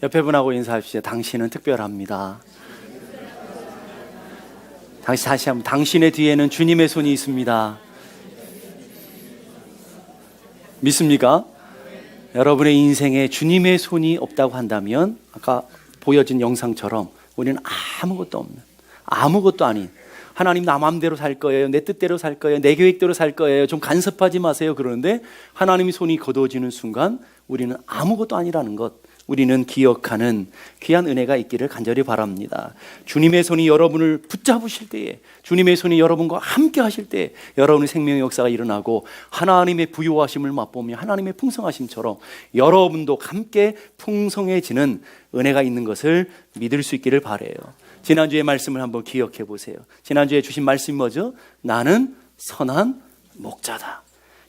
옆에 분하고 인사합시다. 당신은 특별합니다. 다시 한번, 당신의 뒤에는 주님의 손이 있습니다. 믿습니까? 여러분의 인생에 주님의 손이 없다고 한다면 아까 보여진 영상처럼 우리는 아무것도 없는, 아무것도 아닌, 하나님 나 마음대로 살 거예요, 내 뜻대로 살 거예요, 내 계획대로 살 거예요, 좀 간섭하지 마세요 그러는데 하나님의 손이 거두어지는 순간 우리는 아무것도 아니라는 것, 우리는 기억하는 귀한 은혜가 있기를 간절히 바랍니다. 주님의 손이 여러분을 붙잡으실 때에, 주님의 손이 여러분과 함께 하실 때에 여러분의 생명의 역사가 일어나고 하나님의 부요하심을 맛보며 하나님의 풍성하심처럼 여러분도 함께 풍성해지는 은혜가 있는 것을 믿을 수 있기를 바라요. 지난주의 말씀을 한번 기억해 보세요. 지난주에 주신 말씀이 뭐죠? 나는 선한 목자다.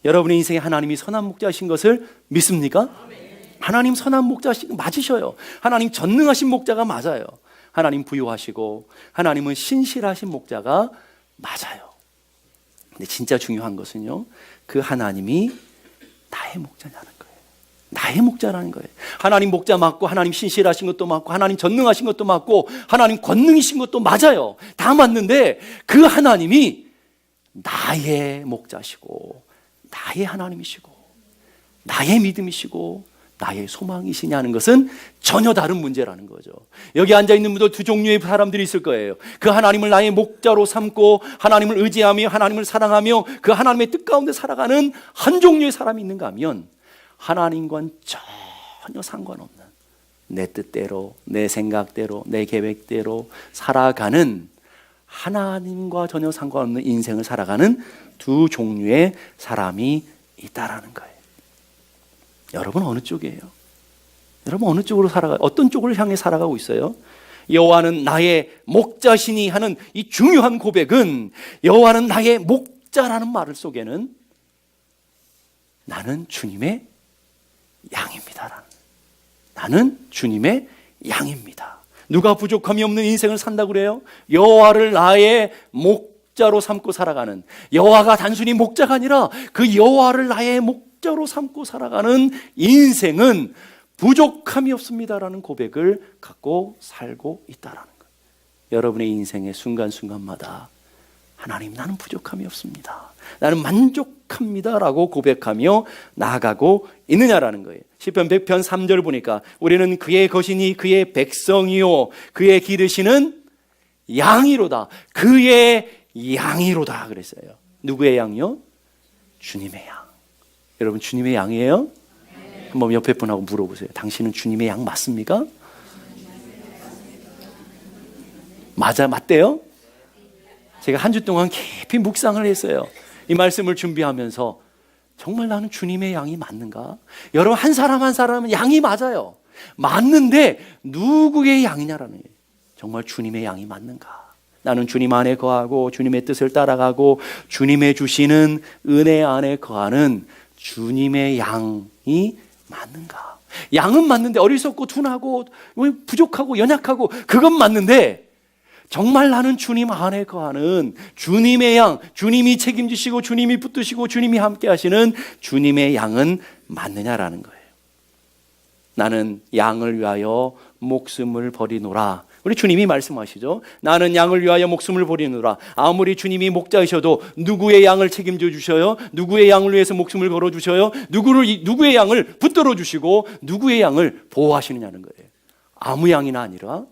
여러분의 인생에 하나님이 선한 목자이신 것을 믿습니까? 하나님 선한 목자 맞으셔요. 하나님 전능하신 목자가 맞아요. 하나님 부요하시고 하나님은 신실하신 목자가 맞아요. 근데 진짜 중요한 것은요, 그 하나님이 나의 목자냐는 거예요. 나의 목자라는 거예요. 하나님 목자 맞고 하나님 신실하신 것도 맞고 하나님 전능하신 것도 맞고 하나님 권능이신 것도 맞아요. 다 맞는데 그 하나님이 나의 목자시고 나의 하나님이시고 나의 믿음이시고 나의 소망이시냐는 것은 전혀 다른 문제라는 거죠. 여기 앉아있는 분들 두 종류의 사람들이 있을 거예요. 그 하나님을 나의 목자로 삼고 하나님을 의지하며 하나님을 사랑하며 그 하나님의 뜻 가운데 살아가는 한 종류의 사람이 있는가 하면 하나님과는 전혀 상관없는 내 뜻대로, 내 생각대로, 내 계획대로 살아가는, 하나님과 전혀 상관없는 인생을 살아가는 두 종류의 사람이 있다라는 거예요. 여러분 어느 쪽이에요? 여러분 어느 쪽으로 어떤 쪽을 향해 살아가고 있어요? 여호와는 나의 목자시니 하는 이 중요한 고백은, 여호와는 나의 목자라는 말 속에는 나는 주님의 양입니다. 나는 주님의 양입니다. 누가 부족함이 없는 인생을 산다고 그래요? 여호와를 나의 목자로 삼고 살아가는, 여호와가 단순히 목자가 아니라 그 여호와를 나의 목자로 삼고 살아가는 인생은 부족함이 없습니다라는 고백을 갖고 살고 있다라는 거예요. 여러분의 인생의 순간순간마다 하나님, 나는 부족함이 없습니다, 나는 만족합니다라고 고백하며 나아가고 있느냐라는 거예요. 시편 100편 3절 보니까 우리는 그의 것이니 그의 백성이요 그의 기르시는 양이로다. 그의 양이로다 그랬어요. 누구의 양이요? 주님의 양. 여러분 주님의 양이에요? 한번 옆에 분하고 물어보세요. 당신은 주님의 양 맞습니까? 맞대요? 제가 한 주 동안 깊이 묵상을 했어요. 이 말씀을 준비하면서 정말 나는 주님의 양이 맞는가? 여러분 한 사람 한 사람은 양이 맞아요. 맞는데 누구의 양이냐라는 거예요. 정말 주님의 양이 맞는가? 나는 주님 안에 거하고 주님의 뜻을 따라가고 주님의 주시는 은혜 안에 거하는 주님의 양이 맞는가? 양은 맞는데 어리석고 둔하고 부족하고 연약하고 그건 맞는데 정말 나는 주님 안에 거하는 주님의 양, 주님이 책임지시고 주님이 붙드시고 주님이 함께 하시는 주님의 양은 맞느냐라는 거예요. 나는 양을 위하여 목숨을 버리노라. 우리 주님이 말씀하시죠. 나는 양을 위하여 목숨을 버리노라. 아무리 주님이 목자이셔도 누구의 양을 책임져 주셔요? 누구의 양을 위해서 목숨을 걸어 주셔요? 누구의 양을 붙들어 주시고 누구의 양을 보호하시느냐는 거예요. 아무 양이나 아니라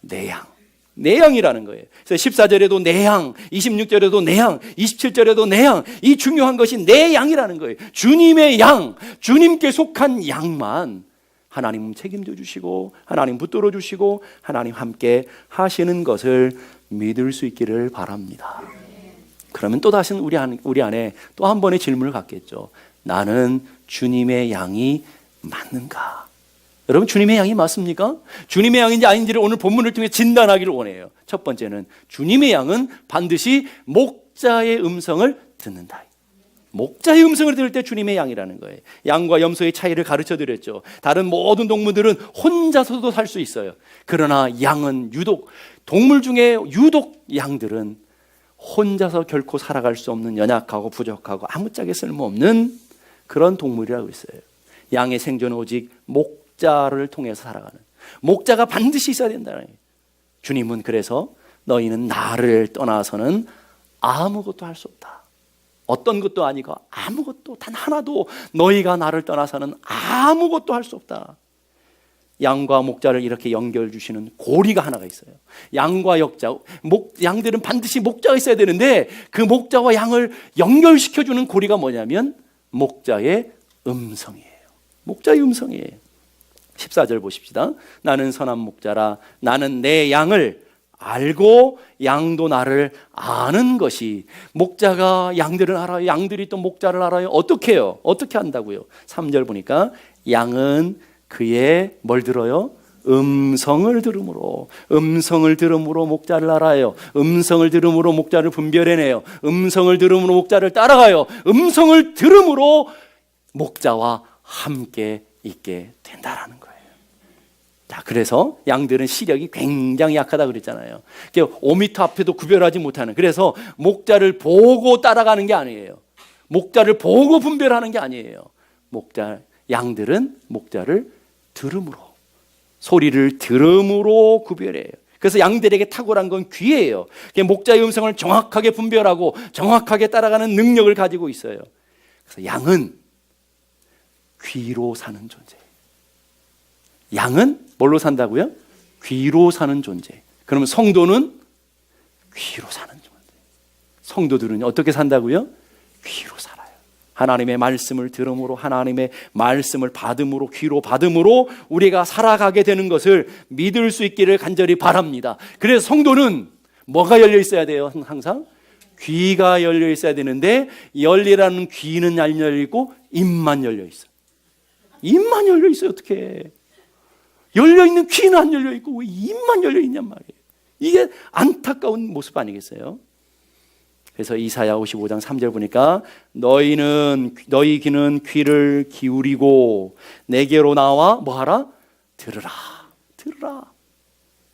내 양. 내 양이라는 거예요. 그래서 14절에도 내 양, 26절에도 내 양, 27절에도 내 양. 이 중요한 것이 내 양이라는 거예요. 주님의 양, 주님께 속한 양만 하나님 책임져 주시고 하나님 붙들어 주시고 하나님 함께 하시는 것을 믿을 수 있기를 바랍니다. 그러면 또 다시 우리 안에 또 한 번의 질문을 갖겠죠. 나는 주님의 양이 맞는가? 여러분 주님의 양이 맞습니까? 주님의 양인지 아닌지를 오늘 본문을 통해 진단하기를 원해요. 첫 번째는 주님의 양은 반드시 목자의 음성을 듣는다. 목자의 음성을 들을 때 주님의 양이라는 거예요. 양과 염소의 차이를 가르쳐 드렸죠. 다른 모든 동물들은 혼자서도 살 수 있어요. 그러나 양은 유독, 동물 중에 유독 양들은 혼자서 결코 살아갈 수 없는 연약하고 부족하고 아무짝에 쓸모없는 그런 동물이라고 있어요. 양의 생존은 오직 목자를 통해서 살아가는, 목자가 반드시 있어야 된다는 거예요. 주님은 그래서 너희는 나를 떠나서는 아무것도 할 수 없다. 어떤 것도 아니고 아무것도 단 하나도 너희가 나를 떠나서는 아무것도 할 수 없다. 양과 목자를 이렇게 연결 주시는 고리가 하나가 있어요. 양과 역자, 양들은 반드시 목자가 있어야 되는데 그 목자와 양을 연결시켜주는 고리가 뭐냐면 목자의 음성이에요. 목자의 음성이에요. 14절 보십시다. 나는 선한 목자라. 나는 내 양을 알고 양도 나를 아는 것이. 목자가 양들을 알아요. 양들이 또 목자를 알아요. 어떻게 해요? 어떻게 한다고요? 3절 보니까 양은 그의 뭘 들어요? 음성을 들음으로. 음성을 들음으로 목자를 알아요. 음성을 들음으로 목자를 분별해내요. 음성을 들음으로 목자를 따라가요. 음성을 들음으로 목자와 함께 있게 된다라는 거예요. 자, 그래서 양들은 시력이 굉장히 약하다 그랬잖아요. 5m 앞에도 구별하지 못하는. 그래서 목자를 보고 따라가는 게 아니에요. 목자를 보고 분별하는 게 아니에요. 양들은 목자를 들음으로, 소리를 들음으로 구별해요. 그래서 양들에게 탁월한 건 귀예요. 목자의 음성을 정확하게 분별하고 정확하게 따라가는 능력을 가지고 있어요. 그래서 양은 귀로 사는 존재예요. 양은 뭘로 산다고요? 귀로 사는 존재. 그러면 성도는 귀로 사는 존재. 성도들은 어떻게 산다고요? 귀로 살아요. 하나님의 말씀을 들음으로, 하나님의 말씀을 받음으로, 귀로 받음으로 우리가 살아가게 되는 것을 믿을 수 있기를 간절히 바랍니다. 그래서 성도는 뭐가 열려 있어야 돼요? 항상 귀가 열려 있어야 되는데, 열리라는 귀는 안 열리고 입만 열려 있어. 입만 열려 있어요. 어떻게 열려 있는 귀는 안 열려 있고 왜 입만 열려 있냔 말이에요. 이게 안타까운 모습 아니겠어요? 그래서 이사야 55장 3절 보니까 너희 귀는 귀를 기울이고 내게로 나와 뭐하라? 들으라.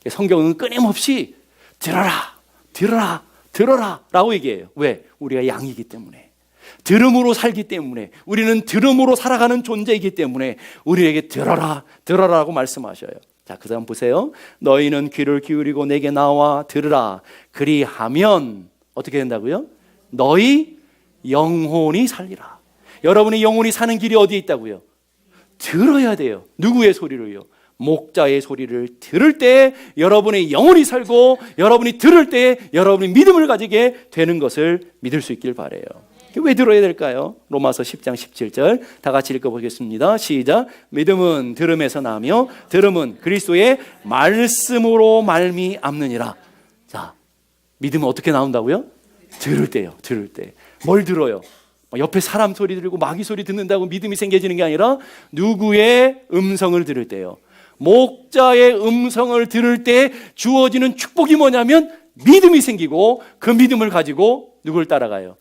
성경은 끊임없이 들어라 라고 얘기해요. 왜? 우리가 양이기 때문에, 들음으로 살기 때문에, 우리는 들음으로 살아가는 존재이기 때문에 우리에게 들어라라고 말씀하셔요. 자, 그 다음 보세요. 너희는 귀를 기울이고 내게 나와 들으라. 그리하면 어떻게 된다고요? 너희 영혼이 살리라. 여러분의 영혼이 사는 길이 어디에 있다고요? 들어야 돼요. 누구의 소리를요? 목자의 소리를 들을 때 여러분의 영혼이 살고, 여러분이 들을 때 여러분이 믿음을 가지게 되는 것을 믿을 수 있길 바라요. 왜 들어야 될까요? 로마서 10장 17절 다 같이 읽어보겠습니다. 시작. 믿음은 들음에서 나며 들음은 그리스도의 말씀으로 말미암느니라. 자, 믿음은 어떻게 나온다고요? 들을 때요. 들을 때. 뭘 들어요? 옆에 사람 소리 들고 마귀 소리 듣는다고 믿음이 생겨지는 게 아니라 누구의 음성을 들을 때요. 목자의 음성을 들을 때 주어지는 축복이 뭐냐면 믿음이 생기고, 그 믿음을 가지고 누굴 따라가요?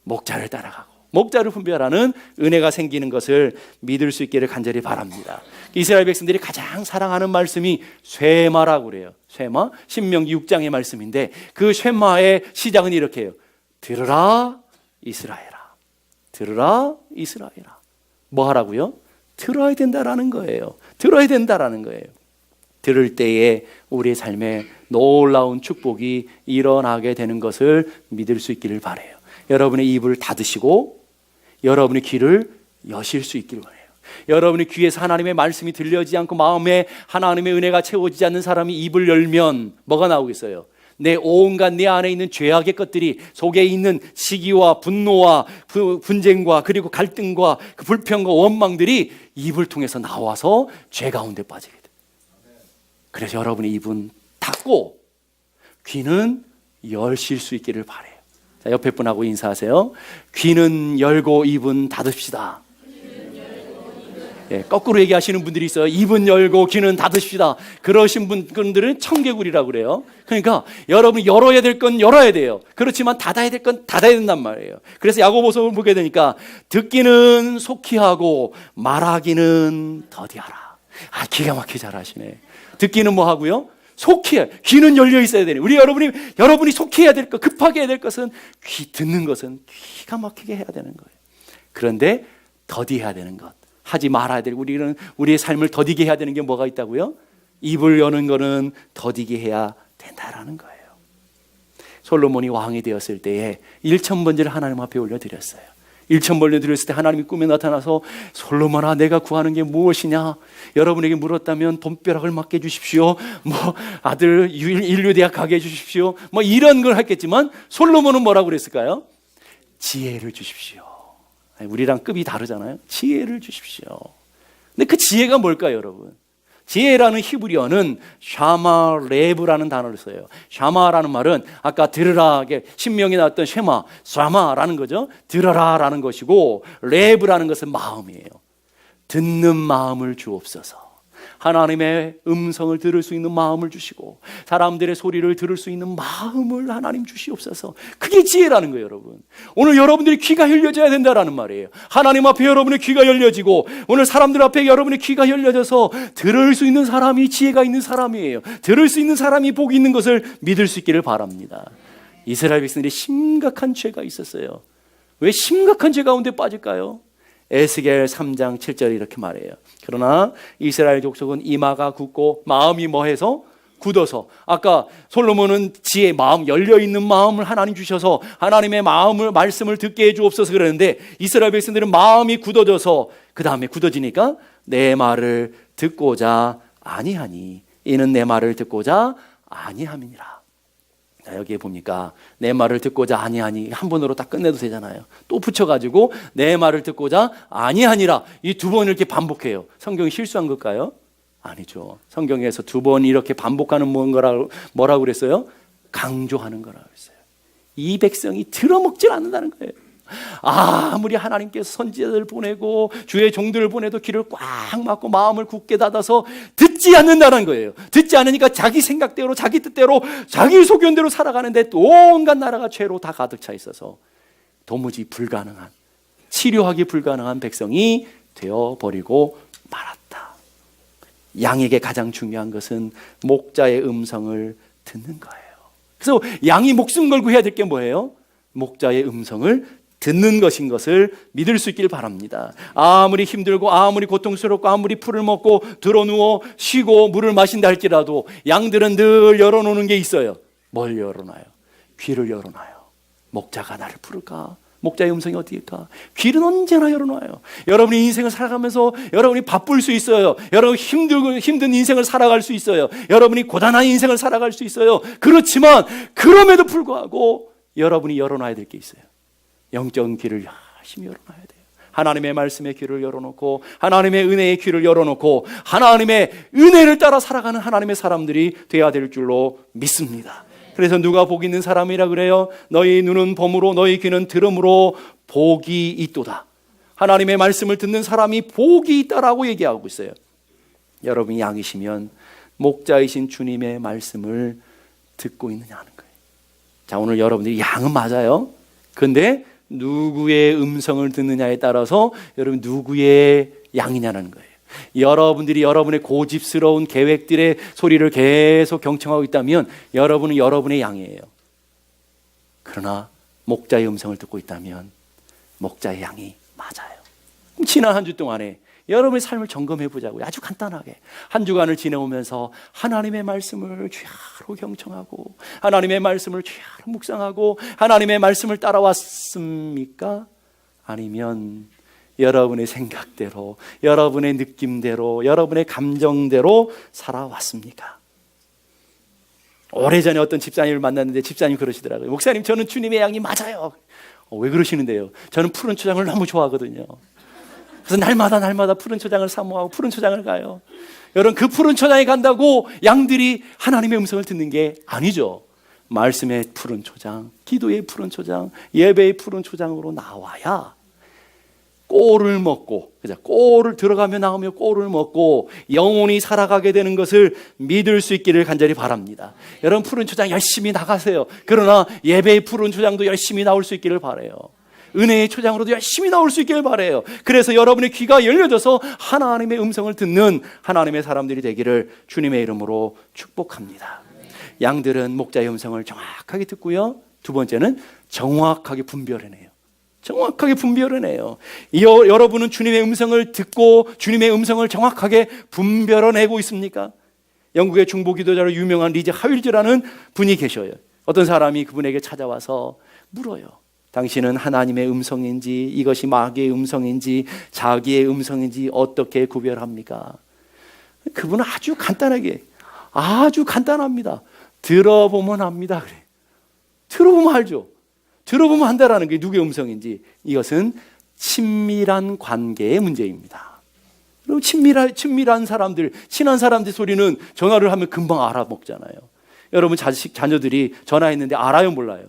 목자를 따라가고 목자를 분별하는 은혜가 생기는 것을 믿을 수 있기를 간절히 바랍니다. 이스라엘 백성들이 가장 사랑하는 말씀이 쇠마라고 그래요. 쇠마, 신명기 6장의 말씀인데 그 쇠마의 시작은 이렇게 해요. 들으라 이스라엘아. 들으라 이스라엘아. 뭐 하라고요? 들어야 된다라는 거예요. 들어야 된다라는 거예요. 들을 때에 우리의 삶에 놀라운 축복이 일어나게 되는 것을 믿을 수 있기를 바라요. 여러분의 입을 닫으시고 여러분의 귀를 여실 수 있기를 바라요. 여러분의 귀에서 하나님의 말씀이 들려지지 않고 마음에 하나님의 은혜가 채워지지 않는 사람이 입을 열면 뭐가 나오겠어요? 내 온갖 내 안에 있는 죄악의 것들이, 속에 있는 시기와 분노와 분쟁과 그리고 갈등과 그 불평과 원망들이 입을 통해서 나와서 죄 가운데 빠지게 돼요. 그래서 여러분의 입은 닫고 귀는 열실 수 있기를 바라요. 자, 옆에 분하고 인사하세요. 귀는 열고 입은 닫읍시다. 예, 거꾸로 얘기하시는 분들이 있어요. 입은 열고 귀는 닫으십시다. 그러신 분들은 청개구리라고 그래요. 그러니까 여러분이 열어야 될 건 열어야 돼요. 그렇지만 닫아야 될 건 닫아야 된단 말이에요. 그래서 야고보서를 보게 되니까 듣기는 속히 하고 말하기는 더디하라. 아, 기가 막히게 잘하시네. 듣기는 뭐 하고요? 속히 해. 귀는 열려 있어야 되네. 여러분이 속히 해야 될 것, 급하게 해야 될 것은 듣는 것은 기가 막히게 해야 되는 거예요. 그런데 더디해야 되는 것, 하지 말아야 될, 우리는 우리의 삶을 더디게 해야 되는 게 뭐가 있다고요? 입을 여는 거는 더디게 해야 된다라는 거예요. 솔로몬이 왕이 되었을 때에 1,000번제를 하나님 앞에 올려드렸어요. 1,000번제 드렸을 때 하나님이 꿈에 나타나서 솔로몬아, 내가 구하는 게 무엇이냐? 여러분에게 물었다면 돈벼락을 맞게 해주십시오. 아들 인류대학 가게 해주십시오. 이런 걸 했겠지만 솔로몬은 뭐라고 그랬을까요? 지혜를 주십시오. 우리랑 급이 다르잖아요. 지혜를 주십시오. 근데 그 지혜가 뭘까요, 여러분? 지혜라는 히브리어는 샤마레브라는 단어를 써요. 샤마라는 말은 아까 들으라, 신명에 나왔던 쉐마, 샤마라는 거죠. 들어라라는 것이고, 레브라는 것은 마음이에요. 듣는 마음을 주옵소서. 하나님의 음성을 들을 수 있는 마음을 주시고 사람들의 소리를 들을 수 있는 마음을 하나님 주시옵소서. 그게 지혜라는 거예요, 여러분. 오늘 여러분들이 귀가 열려져야 된다라는 말이에요. 하나님 앞에 여러분의 귀가 열려지고 오늘 사람들 앞에 여러분의 귀가 열려져서 들을 수 있는 사람이 지혜가 있는 사람이에요. 들을 수 있는 사람이 복이 있는 것을 믿을 수 있기를 바랍니다. 이스라엘 백성들이 심각한 죄가 있었어요. 왜 심각한 죄 가운데 빠질까요? 에스겔 3장 7절에 이렇게 말해요. 그러나 이스라엘 족속은 이마가 굳고 마음이 뭐해서? 굳어서. 아까 솔로몬은 지혜, 마음, 열려있는 마음을 하나님 주셔서 하나님의 마음을, 말씀을 듣게 해주옵소서 그러는데 이스라엘 백성들은 마음이 굳어져서 그 다음에 굳어지니까 내 말을 듣고자 아니하니 이는 내 말을 듣고자 아니함이니라. 여기에 보니까 내 말을 듣고자 아니하니 한 번으로 딱 끝내도 되잖아요. 또 붙여가지고 내 말을 듣고자 아니하니라 이 두 번 이렇게 반복해요. 성경이 실수한 걸까요? 아니죠. 성경에서 두 번 이렇게 반복하는 뭐라고 그랬어요? 강조하는 거라고 했어요. 이 백성이 들어먹질 않는다는 거예요. 아무리 하나님께서 선지자들 보내고 주의 종들을 보내도 귀를 꽉 막고 마음을 굳게 닫아서 듣지 않는다는 거예요. 듣지 않으니까 자기 생각대로 자기 뜻대로 자기 소견대로 살아가는데 온갖 나라가 죄로 다 가득 차 있어서 도무지 불가능한, 치료하기 불가능한 백성이 되어버리고 말았다. 양에게 가장 중요한 것은 목자의 음성을 듣는 거예요. 그래서 양이 목숨 걸고 해야 될 게 뭐예요? 목자의 음성을 듣는 것인 것을 믿을 수 있길 바랍니다. 아무리 힘들고 아무리 고통스럽고 아무리 풀을 먹고 드러누워 쉬고 물을 마신다 할지라도 양들은 늘 열어놓는 게 있어요. 뭘 열어놔요? 귀를 열어놔요. 목자가 나를 부를까? 목자의 음성이 어디일까? 귀는 언제나 열어놔요. 여러분이 인생을 살아가면서 여러분이 바쁠 수 있어요. 여러분 힘든 인생을 살아갈 수 있어요. 여러분이 고단한 인생을 살아갈 수 있어요. 그렇지만 그럼에도 불구하고 여러분이 열어놔야 될 게 있어요. 영적인 귀를 열심히 열어놔야 돼요. 하나님의 말씀의 귀를 열어놓고 하나님의 은혜의 귀를 열어놓고 하나님의 은혜를 따라 살아가는 하나님의 사람들이 되어야 될 줄로 믿습니다. 그래서 누가 복 있는 사람이라 그래요? 너희 눈은 봄으로 너희 귀는 들음으로 복이 있도다. 하나님의 말씀을 듣는 사람이 복이 있다라고 얘기하고 있어요. 여러분이 양이시면 목자이신 주님의 말씀을 듣고 있느냐는 거예요. 자, 오늘 여러분들이 양은 맞아요. 근데 누구의 음성을 듣느냐에 따라서 여러분 누구의 양이냐는 거예요. 여러분들이 여러분의 고집스러운 계획들의 소리를 계속 경청하고 있다면 여러분은 여러분의 양이에요. 그러나 목자의 음성을 듣고 있다면 목자의 양이 맞아요. 지난 한 주 동안에 여러분의 삶을 점검해 보자고요. 아주 간단하게 한 주간을 지내오면서 하나님의 말씀을 주야로 경청하고 하나님의 말씀을 주야로 묵상하고 하나님의 말씀을 따라왔습니까? 아니면 여러분의 생각대로 여러분의 느낌대로 여러분의 감정대로 살아왔습니까? 오래전에 어떤 집사님을 만났는데 집사님 그러시더라고요. 목사님, 저는 주님의 양이 맞아요. 왜 그러시는데요? 저는 푸른 초장을 너무 좋아하거든요. 그래서 날마다 푸른 초장을 사모하고 푸른 초장을 가요. 여러분, 그 푸른 초장에 간다고 양들이 하나님의 음성을 듣는 게 아니죠. 말씀의 푸른 초장, 기도의 푸른 초장, 예배의 푸른 초장으로 나와야 꼴을 먹고, 그죠? 꼴을 들어가며 나오며 꼴을 먹고 영혼이 살아가게 되는 것을 믿을 수 있기를 간절히 바랍니다. 여러분, 푸른 초장 열심히 나가세요. 그러나 예배의 푸른 초장도 열심히 나올 수 있기를 바라요. 은혜의 초장으로도 열심히 나올 수 있기를 바라요. 그래서 여러분의 귀가 열려져서 하나님의 음성을 듣는 하나님의 사람들이 되기를 주님의 이름으로 축복합니다. 양들은 목자의 음성을 정확하게 듣고요. 두 번째는 정확하게 분별해내요. 정확하게 분별해내요. 여러분은 주님의 음성을 듣고 주님의 음성을 정확하게 분별해내고 있습니까? 영국의 중보 기도자로 유명한 리즈 하윌즈라는 분이 계셔요. 어떤 사람이 그분에게 찾아와서 물어요. 당신은 하나님의 음성인지 이것이 마귀의 음성인지 자기의 음성인지 어떻게 구별합니까? 그분은 아주 간단합니다. 들어보면 압니다. 그래. 들어보면 알죠. 들어보면 한다라는 게 누구의 음성인지. 이것은 친밀한 관계의 문제입니다. 그리고 친밀한 사람들, 친한 사람들 소리는 전화를 하면 금방 알아먹잖아요. 여러분 자녀들이 전화했는데 알아요, 몰라요?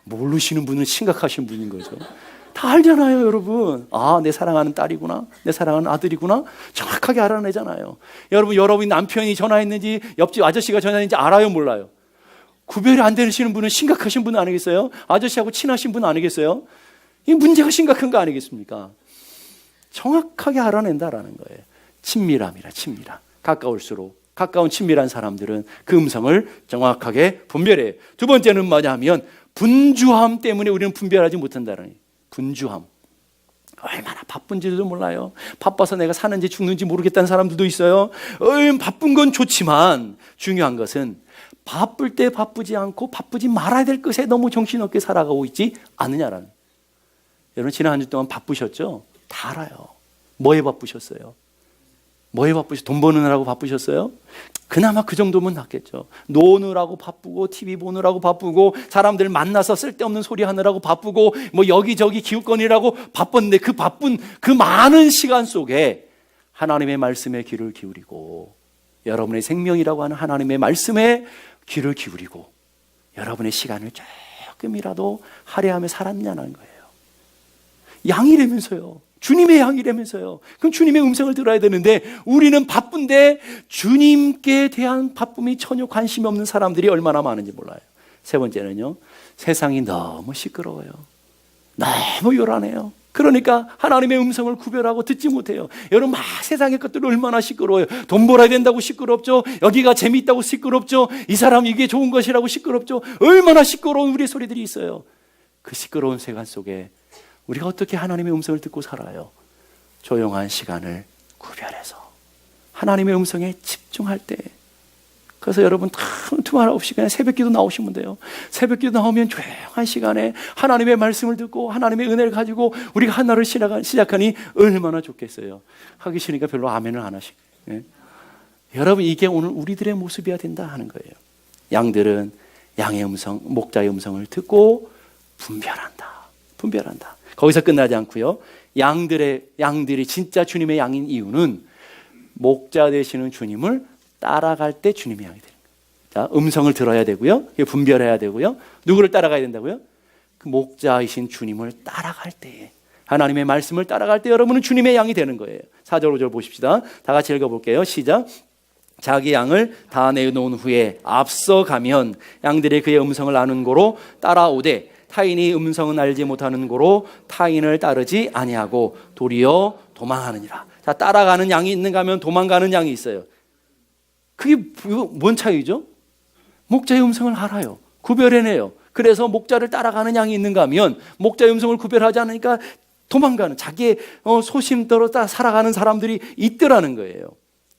모르시는 분은 심각하신 분인 거죠. 다 알잖아요, 여러분. 아, 내 사랑하는 딸이구나, 내 사랑하는 아들이구나, 정확하게 알아내잖아요. 여러분 남편이 전화했는지 옆집 아저씨가 전화했는지 알아요, 몰라요? 구별이 안 되시는 분은 심각하신 분 아니겠어요? 아저씨하고 친하신 분 아니겠어요? 이 문제가 심각한 거 아니겠습니까? 정확하게 알아낸다라는 거예요. 친밀함이라, 친밀함. 가까운 친밀한 사람들은 그 음성을 정확하게 분별해요. 두 번째는 뭐냐면 분주함 때문에 우리는 분별하지 못한다는 거예요. 분주함. 얼마나 바쁜지도 몰라요. 바빠서 내가 사는지 죽는지 모르겠다는 사람들도 있어요. 바쁜 건 좋지만 중요한 것은 바쁠 때 바쁘지 않고 바쁘지 말아야 될 것에 너무 정신없게 살아가고 있지 않느냐라는 거예요. 여러분 지난 한 주 동안 바쁘셨죠? 다 알아요. 뭐에 바쁘셨어요? 돈 버느라고 바쁘셨어요? 그나마 그 정도면 낫겠죠. 노느라고 바쁘고 TV 보느라고 바쁘고 사람들 만나서 쓸데없는 소리 하느라고 바쁘고 뭐 여기저기 기웃거리라고 바빴는데 그 바쁜 그 많은 시간 속에 하나님의 말씀에 귀를 기울이고 여러분의 생명이라고 하는 하나님의 말씀에 귀를 기울이고 여러분의 시간을 조금이라도 할애하며 살았냐는 거예요. 양이라면서요. 주님의 양이라면서요. 그럼 주님의 음성을 들어야 되는데 우리는 바쁜데 주님께 대한 바쁨이 전혀 관심이 없는 사람들이 얼마나 많은지 몰라요. 세 번째는요. 세상이 너무 시끄러워요. 너무 요란해요. 그러니까 하나님의 음성을 구별하고 듣지 못해요. 여러분 세상의 것들이 얼마나 시끄러워요. 돈 벌어야 된다고 시끄럽죠. 여기가 재미있다고 시끄럽죠. 이 사람 이게 좋은 것이라고 시끄럽죠. 얼마나 시끄러운 우리 소리들이 있어요. 그 시끄러운 세간 속에 우리가 어떻게 하나님의 음성을 듣고 살아요? 조용한 시간을 구별해서 하나님의 음성에 집중할 때. 그래서 여러분 틈틈 없이 그냥 새벽기도 나오시면 돼요. 새벽기도 나오면 조용한 시간에 하나님의 말씀을 듣고 하나님의 은혜를 가지고 우리가 하나를 시작하니 얼마나 좋겠어요. 하기 싫으니까 별로 아멘을 안 하시고. 예? 여러분 이게 오늘 우리들의 모습이어야 된다 하는 거예요. 양들은 양의 음성, 목자의 음성을 듣고 분별한다. 거기서 끝나지 않고요. 양들이 진짜 주님의 양인 이유는 목자 되시는 주님을 따라갈 때 주님의 양이 되는 거예요. 자, 음성을 들어야 되고요. 분별해야 되고요. 누구를 따라가야 된다고요? 그 목자이신 주님을 따라갈 때, 하나님의 말씀을 따라갈 때 여러분은 주님의 양이 되는 거예요. 4절 5절 보십시다. 다 같이 읽어볼게요. 시작. 자기 양을 다 내놓은 후에 앞서가면 양들이 그의 음성을 아는 고로 따라오되 타인이 음성은 알지 못하는 고로 타인을 따르지 아니하고 도리어 도망하느니라. 자, 따라가는 양이 있는가 하면 도망가는 양이 있어요. 그게 뭔 차이죠? 목자의 음성을 알아요. 구별해내요. 그래서 목자를 따라가는 양이 있는가 하면 목자의 음성을 구별하지 않으니까 도망가는 자기의 소심대로 살아가는 사람들이 있더라는 거예요.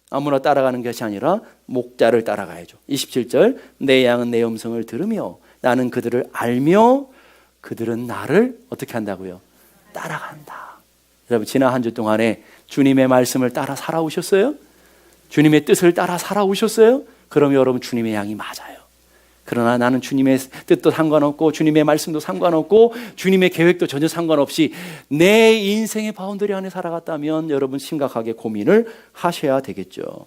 아무나 따라가는 것이 아니라 목자를 따라가야죠. 27절 내 양은 내 음성을 들으며 나는 그들을 알며 그들은 나를 어떻게 한다고요? 따라간다. 여러분 지난 한 주 동안에 주님의 말씀을 따라 살아오셨어요? 주님의 뜻을 따라 살아오셨어요? 그럼 여러분 주님의 양이 맞아요. 그러나 나는 주님의 뜻도 상관없고 주님의 말씀도 상관없고 주님의 계획도 전혀 상관없이 내 인생의 바운더리 안에 살아갔다면 여러분 심각하게 고민을 하셔야 되겠죠.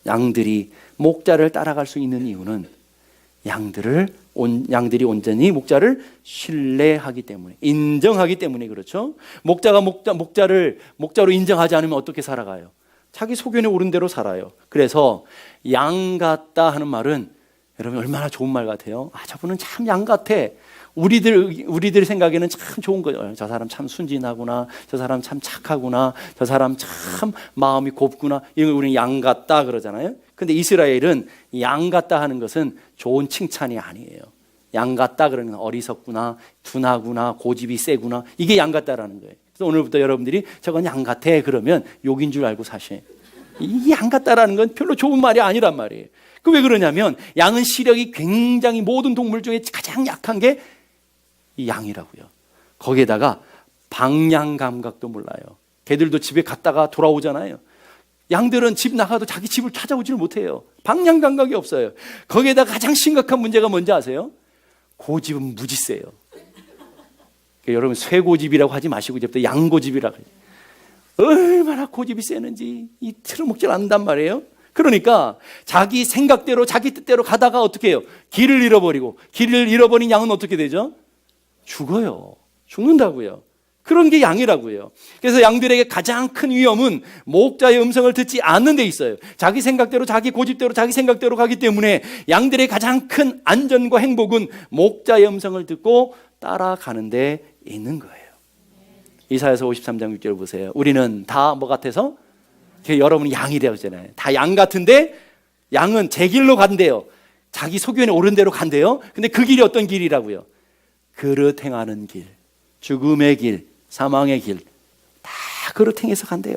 양들이 목자를 따라갈 수 있는 이유는 양들이 온전히 목자를 신뢰하기 때문에, 인정하기 때문에 그렇죠. 목자가 목자로 인정하지 않으면 어떻게 살아가요? 자기 소견에 오른 대로 살아요. 그래서 양 같다 하는 말은 여러분 얼마나 좋은 말 같아요. 저분은 참 양 같아. 우리들 생각에는 참 좋은 거예요. 저 사람 참 순진하구나. 저 사람 참 착하구나. 저 사람 참 마음이 곱구나. 이걸 우리는 양 같다 그러잖아요. 근데 이스라엘은 양 같다 하는 것은 좋은 칭찬이 아니에요. 양 같다 그러는 어리석구나, 둔하구나, 고집이 세구나. 이게 양 같다라는 거예요. 그래서 오늘부터 여러분들이 저건 양 같아 그러면 욕인 줄 알고 사셔요. 이 양 같다라는 건 별로 좋은 말이 아니란 말이에요. 그 왜 그러냐면 양은 시력이 굉장히 모든 동물 중에 가장 약한 게 이 양이라고요. 거기에다가 방향 감각도 몰라요. 개들도 집에 갔다가 돌아오잖아요. 양들은 집 나가도 자기 집을 찾아오지를 못해요. 방향 감각이 없어요. 거기에다 가장 심각한 문제가 뭔지 아세요? 고집은 무지 세요. 그러니까 여러분 쇠고집이라고 하지 마시고 이제부터 양고집이라고 해요. 얼마나 고집이 세는지 이 틀어먹질 않는단 말이에요. 그러니까 자기 생각대로 자기 뜻대로 가다가 어떻게 해요? 길을 잃어버리고, 길을 잃어버린 양은 어떻게 되죠? 죽어요. 죽는다고요. 그런 게 양이라고요. 그래서 양들에게 가장 큰 위험은 목자의 음성을 듣지 않는 데 있어요. 자기 생각대로 자기 고집대로 자기 생각대로 가기 때문에 양들의 가장 큰 안전과 행복은 목자의 음성을 듣고 따라가는 데 있는 거예요. 이사야서 53장 6절 보세요. 우리는 다 뭐 같아서? 여러분이 양이라고 하잖아요. 다 양 같은데 양은 제 길로 간대요. 자기 소견에 옳은 대로 간대요. 근데 그 길이 어떤 길이라고요? 그릇 행하는 길, 죽음의 길, 사망의 길, 다 그릇 행해서 간대요.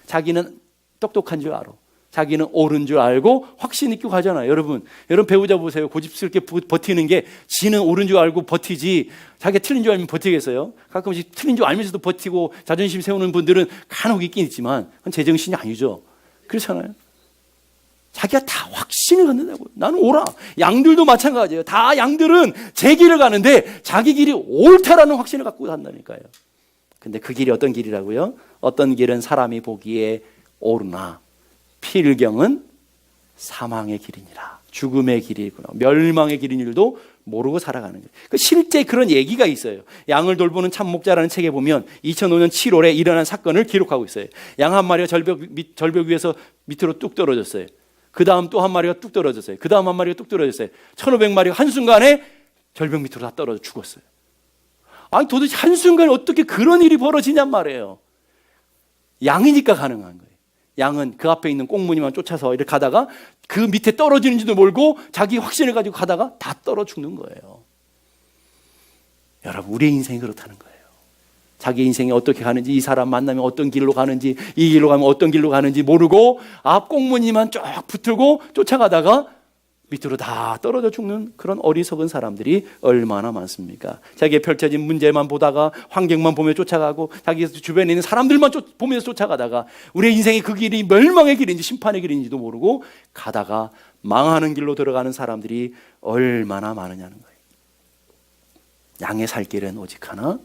자기는 똑똑한 줄 알아. 자기는 옳은 줄 알고 확신 있게 가잖아요. 여러분 배우자 보세요. 고집스럽게 버티는 게 지는 옳은 줄 알고 버티지 자기가 틀린 줄 알면 버티겠어요? 가끔씩 틀린 줄 알면서도 버티고 자존심 세우는 분들은 간혹 있긴 있지만 그건 제정신이 아니죠. 그렇잖아요. 자기가 다 확신을 갖는다고요. 나는 옳아. 양들도 마찬가지예요. 다 양들은 제 길을 가는데 자기 길이 옳다라는 확신을 갖고 간다니까요. 근데 그 길이 어떤 길이라고요? 어떤 길은 사람이 보기에 옳으나 필경은 사망의 길이니라. 죽음의 길이구나. 멸망의 길인 줄도 모르고 살아가는 거예요. 실제 그런 얘기가 있어요. 양을 돌보는 참목자라는 책에 보면 2005년 7월에 일어난 사건을 기록하고 있어요. 양 한 마리가 절벽 위에서 밑으로 뚝 떨어졌어요. 그 다음 또 한 마리가 뚝 떨어졌어요. 그 다음 한 마리가 뚝 떨어졌어요. 1500마리가 한순간에 절벽 밑으로 다 떨어져 죽었어요. 아니 도대체 한순간에 어떻게 그런 일이 벌어지냔 말이에요. 양이니까 가능한 거예요. 양은 그 앞에 있는 꽁무니만 쫓아서 이렇게 가다가 그 밑에 떨어지는지도 모르고 자기 확신을 가지고 가다가 다 떨어 죽는 거예요. 여러분 우리의 인생이 그렇다는 거예요. 자기 인생이 어떻게 가는지, 이 사람 만나면 어떤 길로 가는지, 이 길로 가면 어떤 길로 가는지 모르고 앞 꽁무니만 쫙 붙들고 쫓아가다가 밑으로 다 떨어져 죽는 그런 어리석은 사람들이 얼마나 많습니까? 자기의 펼쳐진 문제만 보다가 환경만 보며 쫓아가고 자기 주변에 있는 사람들만 보면서 쫓아가다가 우리의 인생이 그 길이 멸망의 길인지 심판의 길인지도 모르고 가다가 망하는 길로 들어가는 사람들이 얼마나 많으냐는 거예요. 양의 살 길은 오직 하나,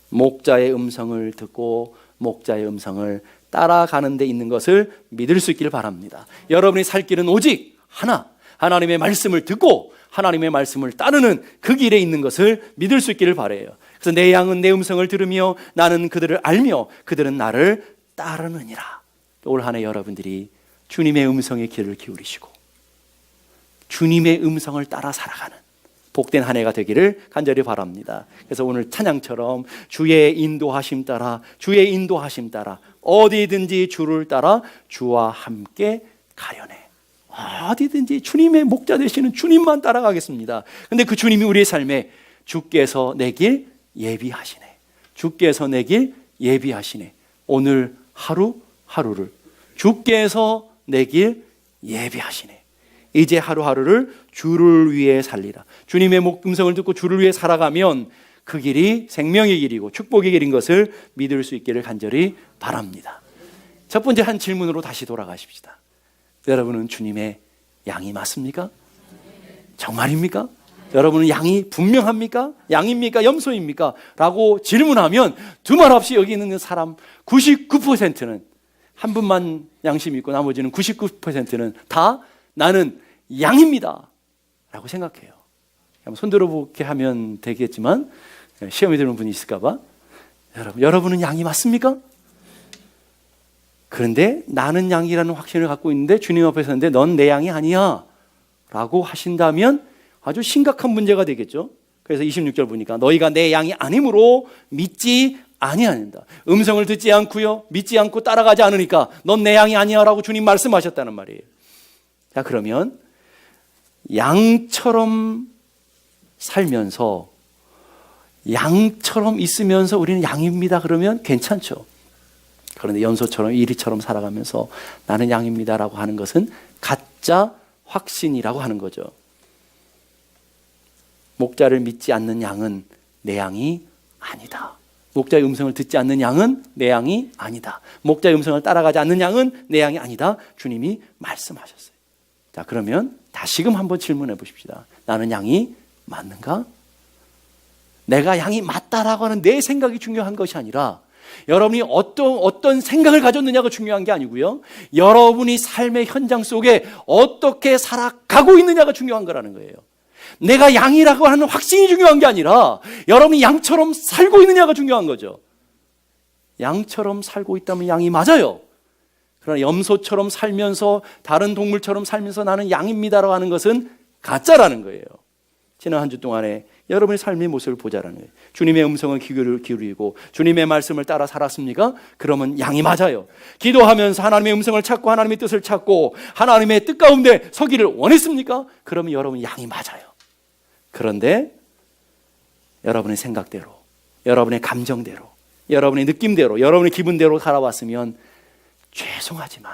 목자의 음성을 듣고 목자의 음성을 따라가는 데 있는 것을 믿을 수 있기를 바랍니다. 여러분의 살 길은 오직 하나, 하나님의 말씀을 듣고 하나님의 말씀을 따르는 그 길에 있는 것을 믿을 수 있기를 바라요. 그래서 내 양은 내 음성을 들으며 나는 그들을 알며 그들은 나를 따르느니라. 올 한 해 여러분들이 주님의 음성에 귀를 기울이시고 주님의 음성을 따라 살아가는 복된 한 해가 되기를 간절히 바랍니다. 그래서 오늘 찬양처럼 주의 인도하심 따라, 주의 인도하심 따라 어디든지 주를 따라 주와 함께 가려네. 어디든지 주님의 목자 되시는 주님만 따라가겠습니다. 근데 그 주님이 우리의 삶에 주께서 내 길 예비하시네. 주께서 내 길 예비하시네. 오늘 하루하루를 주께서 내 길 예비하시네. 이제 하루하루를 주를 위해 살리라. 주님의 음성을 듣고 주를 위해 살아가면 그 길이 생명의 길이고 축복의 길인 것을 믿을 수 있기를 간절히 바랍니다. 첫 번째 한 질문으로 다시 돌아가십시다. 여러분은 주님의 양이 맞습니까? 정말입니까? 여러분은 양이 분명합니까? 양입니까? 염소입니까? 라고 질문하면 두말 없이 여기 있는 사람 99%는 한 분만 양심이 있고 나머지는 99%는 다 나는 양입니다 라고 생각해요. 손 들어보게 하면 되겠지만 시험에 드는 분이 있을까 봐. 여러분은 양이 맞습니까? 그런데 나는 양이라는 확신을 갖고 있는데 주님 앞에 서는데 넌 내 양이 아니야 라고 하신다면 아주 심각한 문제가 되겠죠. 그래서 26절 보니까 너희가 내 양이 아니므로 믿지 아니하는다. 음성을 듣지 않고요, 믿지 않고 따라가지 않으니까 넌 내 양이 아니야 라고 주님 말씀하셨다는 말이에요. 자, 그러면 양처럼 살면서 양처럼 있으면서 우리는 양입니다 그러면 괜찮죠. 그런데 염소처럼 이리처럼 살아가면서 나는 양입니다라고 하는 것은 가짜 확신이라고 하는 거죠. 목자를 믿지 않는 양은 내 양이 아니다. 목자의 음성을 듣지 않는 양은 내 양이 아니다. 목자의 음성을 따라가지 않는 양은 내 양이 아니다. 주님이 말씀하셨어요. 자, 그러면 다시금 한번 질문해 보십시다. 나는 양이 맞는가? 내가 양이 맞다라고 하는 내 생각이 중요한 것이 아니라 여러분이 어떤 생각을 가졌느냐가 중요한 게 아니고요. 여러분이 삶의 현장 속에 어떻게 살아가고 있느냐가 중요한 거라는 거예요. 내가 양이라고 하는 확신이 중요한 게 아니라 여러분이 양처럼 살고 있느냐가 중요한 거죠. 양처럼 살고 있다면 양이 맞아요. 그러나 염소처럼 살면서 다른 동물처럼 살면서 나는 양입니다라고 하는 것은 가짜라는 거예요. 지난 한 주 동안에 여러분의 삶의 모습을 보자라는 거예요. 주님의 음성을 귀를 기울이고 주님의 말씀을 따라 살았습니까? 그러면 양이 맞아요. 기도하면서 하나님의 음성을 찾고 하나님의 뜻을 찾고 하나님의 뜻 가운데 서기를 원했습니까? 그러면 여러분 양이 맞아요. 그런데 여러분의 생각대로, 여러분의 감정대로, 여러분의 느낌대로, 여러분의 기분대로 살아왔으면 죄송하지만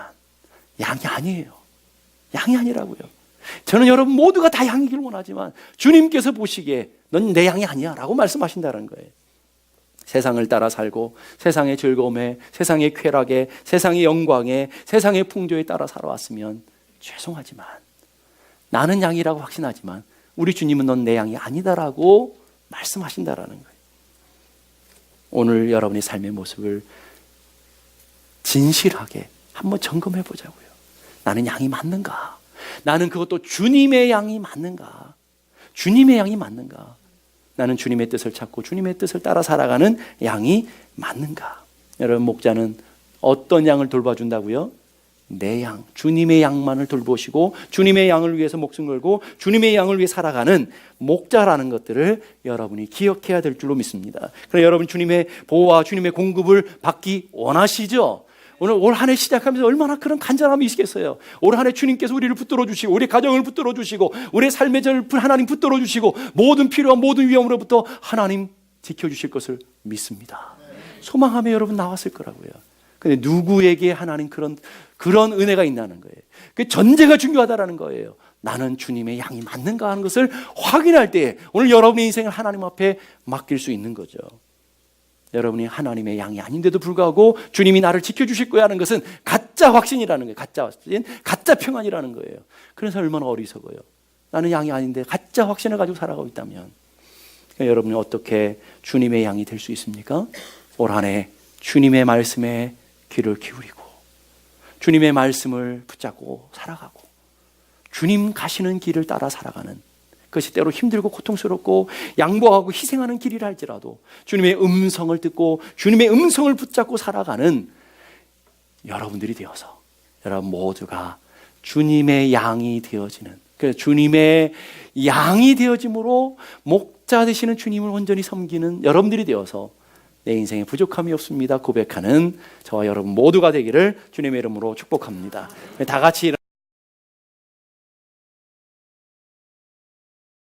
양이 아니에요. 양이 아니라고요. 저는 여러분 모두가 다 양이길 원하지만 주님께서 보시기에 넌 내 양이 아니야 라고 말씀하신다는 거예요. 세상을 따라 살고 세상의 즐거움에, 세상의 쾌락에, 세상의 영광에, 세상의 풍조에 따라 살아왔으면 죄송하지만 나는 양이라고 확신하지만 우리 주님은 넌 내 양이 아니다라고 말씀하신다라는 거예요. 오늘 여러분의 삶의 모습을 진실하게 한번 점검해 보자고요. 나는 양이 맞는가? 나는 그것도 주님의 양이 맞는가? 주님의 양이 맞는가? 나는 주님의 뜻을 찾고 주님의 뜻을 따라 살아가는 양이 맞는가? 여러분, 목자는 어떤 양을 돌봐준다고요? 내 양, 주님의 양만을 돌보시고 주님의 양을 위해서 목숨 걸고 주님의 양을 위해 살아가는 목자라는 것들을 여러분이 기억해야 될 줄로 믿습니다. 그래서 여러분 주님의 보호와 주님의 공급을 받기 원하시죠? 오늘 올 한 해 시작하면서 얼마나 그런 간절함이 있겠어요. 올 한 해 주님께서 우리를 붙들어 주시고 우리 가정을 붙들어 주시고 우리의 삶의 절 하나님 붙들어 주시고 모든 필요한 모든 위험으로부터 하나님 지켜주실 것을 믿습니다. 소망하며 여러분 나왔을 거라고요. 근데 누구에게 하나님 그런 은혜가 있다는 거예요. 그 전제가 중요하다라는 거예요. 나는 주님의 양이 맞는가 하는 것을 확인할 때 오늘 여러분의 인생을 하나님 앞에 맡길 수 있는 거죠. 여러분이 하나님의 양이 아닌데도 불구하고 주님이 나를 지켜주실 거야 하는 것은 가짜 확신이라는 거예요. 가짜 확신, 가짜 평안이라는 거예요. 그래서 얼마나 어리석어요. 나는 양이 아닌데 가짜 확신을 가지고 살아가고 있다면 그러니까 여러분이 어떻게 주님의 양이 될 수 있습니까? 올 한 해 주님의 말씀에 귀를 기울이고 주님의 말씀을 붙잡고 살아가고 주님 가시는 길을 따라 살아가는 그것이 때로 힘들고 고통스럽고 양보하고 희생하는 길이라 할지라도 주님의 음성을 듣고 주님의 음성을 붙잡고 살아가는 여러분들이 되어서 여러분 모두가 주님의 양이 되어지는 그래서 주님의 양이 되어짐으로 목자 되시는 주님을 온전히 섬기는 여러분들이 되어서 내 인생에 부족함이 없습니다 고백하는 저와 여러분 모두가 되기를 주님의 이름으로 축복합니다. 다 같이